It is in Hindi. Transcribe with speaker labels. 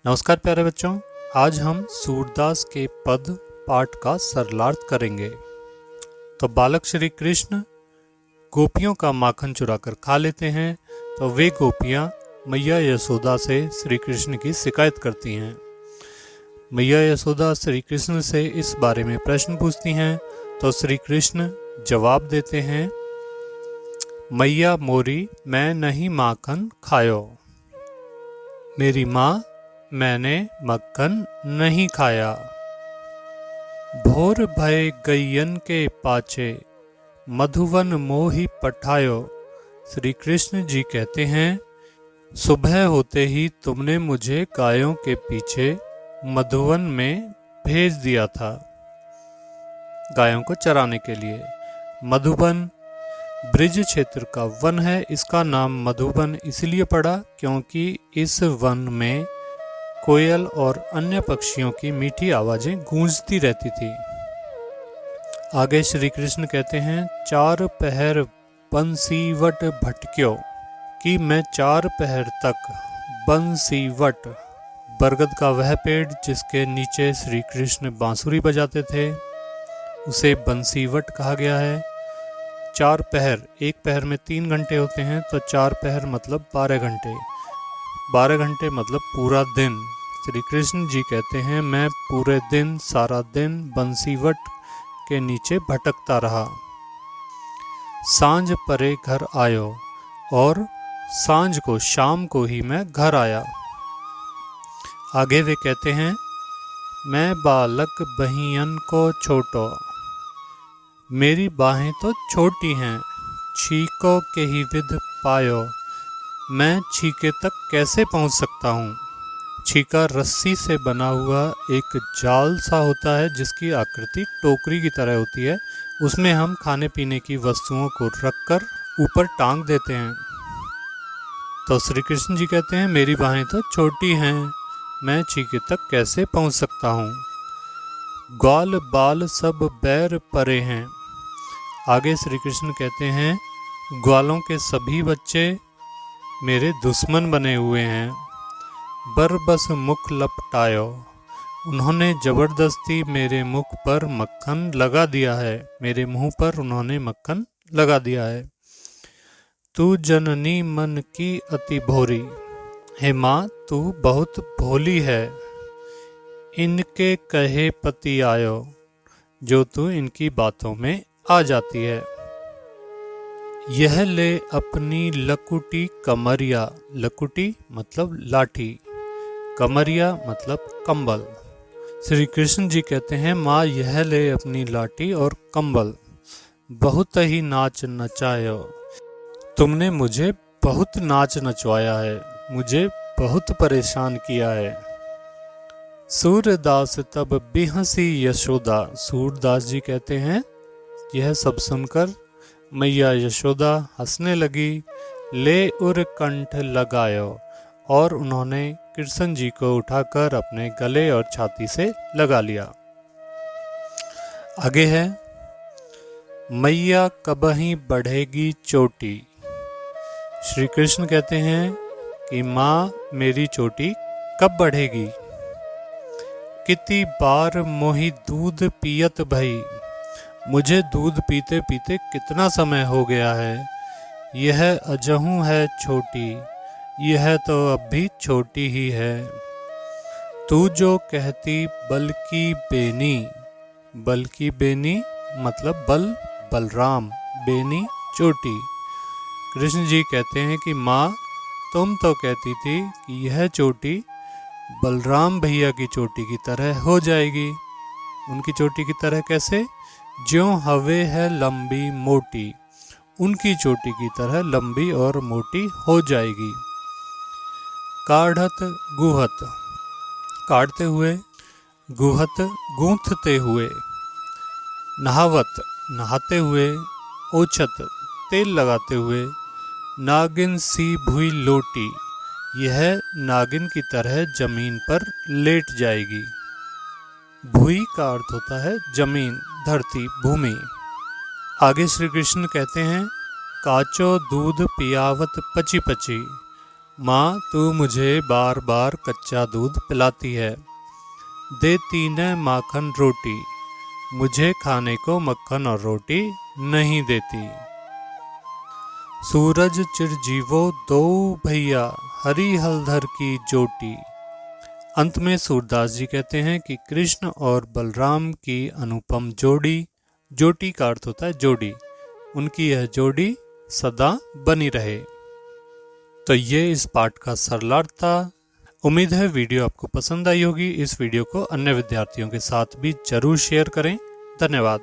Speaker 1: नमस्कार प्यारे बच्चों, आज हम सूरदास के पद पाठ का सरलार्थ करेंगे। तो बालक श्री कृष्ण गोपियों का माखन चुराकर खा लेते हैं, तो वे गोपियां मैया यशोदा से श्री कृष्ण की शिकायत करती हैं। मैया यशोदा श्री कृष्ण से इस बारे में प्रश्न पूछती हैं, तो श्री कृष्ण जवाब देते हैं, मैया मोरी मैं नहीं माखन खायो। मेरी माँ मैंने मक्खन नहीं खाया। भोर भय गैयन के पाछे मधुवन मोहि पठायो। श्री कृष्ण जी कहते हैं, सुबह होते ही तुमने मुझे गायों के पीछे मधुवन में भेज दिया था, गायों को चराने के लिए। मधुवन ब्रिज क्षेत्र का वन है। इसका नाम मधुवन इसलिए पड़ा क्योंकि इस वन में कोयल और अन्य पक्षियों की मीठी आवाजें गूंजती रहती थी। आगे श्री कृष्ण कहते हैं, चार पहर बंसीवट भटक्यो, कि मैं चार पहर तक बंसीवट, बरगद का वह पेड़ जिसके नीचे श्री कृष्ण बांसुरी बजाते थे, उसे बंसीवट कहा गया है। चार पहर, एक पहर में 3 घंटे होते हैं, तो चार पहर मतलब 12 घंटे। 12 घंटे मतलब पूरा दिन। श्री कृष्ण जी कहते हैं, मैं पूरे दिन, सारा दिन बंसीवट के नीचे भटकता रहा। सांझ परे घर आयो, और सांझ को, शाम को ही मैं घर आया। आगे वे कहते हैं, मैं बालक बहियन को छोटो, मेरी बाहें तो छोटी हैं, छीको के ही विध पायो, मैं छीके तक कैसे पहुंच सकता हूँ। छीका रस्सी से बना हुआ एक जाल सा होता है जिसकी आकृति टोकरी की तरह होती है। उसमें हम खाने पीने की वस्तुओं को रखकर ऊपर टांग देते हैं। तो श्री कृष्ण जी कहते हैं, मेरी बाहें तो छोटी हैं, मैं छीके तक कैसे पहुंच सकता हूँ। ग्वाल बाल सब बैर परे हैं। आगे श्री कृष्ण कहते हैं, ग्वालों के सभी बच्चे मेरे दुश्मन बने हुए हैं। बरबस मुख लपटायो, उन्होंने जबरदस्ती मेरे मुख पर मक्खन लगा दिया है, मेरे मुंह पर उन्होंने मक्खन लगा दिया है। तू जननी मन की अति भोरी, हे माँ तू बहुत भोली है। इनके कहे पति आयो, जो तू इनकी बातों में आ जाती है। यह ले अपनी लकुटी कमरिया, लकुटी मतलब लाठी, कमरिया मतलब कंबल। श्री कृष्ण जी कहते हैं, माँ यह ले अपनी लाठी और कंबल, बहुत ही नाच नचायो, तुमने मुझे बहुत नाच नचवाया है, मुझे बहुत परेशान किया है। सूरदास तब बिहसी यशोदा, सूरदास जी कहते हैं, यह सब सुनकर मैया यशोदा हंसने लगी। ले उर कंठ लगायो, और उन्होंने कृष्ण जी को उठाकर अपने गले और छाती से लगा लिया। आगे है, मैया कबही बढ़ेगी चोटी। श्री कृष्ण कहते हैं कि माँ मेरी चोटी कब बढ़ेगी। कितनी बार मोही दूध पियत भई, मुझे दूध पीते पीते कितना समय हो गया है। यह अजहू है छोटी, यह तो अब भी छोटी ही है। तू जो कहती बल की बेनी, बल की बेनी मतलब बल, बलराम, बेनी चोटी। कृष्ण जी कहते हैं कि माँ तुम तो कहती थी कि यह चोटी बलराम भैया की चोटी की तरह हो जाएगी। उनकी चोटी की तरह कैसे? ज्यों हवे है लंबी मोटी, उनकी चोटी की तरह लंबी और मोटी हो जाएगी। काढ़त गुहत, काटते हुए, गुहत गूंथते हुए, नहावत नहाते हुए, ओछत तेल लगाते हुए, नागिन सी भुई लोटी, यह नागिन की तरह जमीन पर लेट जाएगी। भुई का अर्थ होता है जमीन, धरती, भूमि। आगे श्री कृष्ण कहते हैं, काचो दूध पियावत पची पची, माँ तू मुझे बार बार कच्चा दूध पिलाती है, देती न माखन रोटी, मुझे खाने को मक्खन और रोटी नहीं देती। सूरज चिरजीवो दो भैया, हरी हलधर की जोटी। अंत में सूरदास जी कहते हैं कि कृष्ण और बलराम की अनुपम जोड़ी, जोटी का अर्थ होता है जोड़ी, उनकी यह जोड़ी सदा बनी रहे। तो ये इस पाठ का सरलार्थ था। उम्मीद है वीडियो आपको पसंद आई होगी। इस वीडियो को अन्य विद्यार्थियों के साथ भी जरूर शेयर करें। धन्यवाद।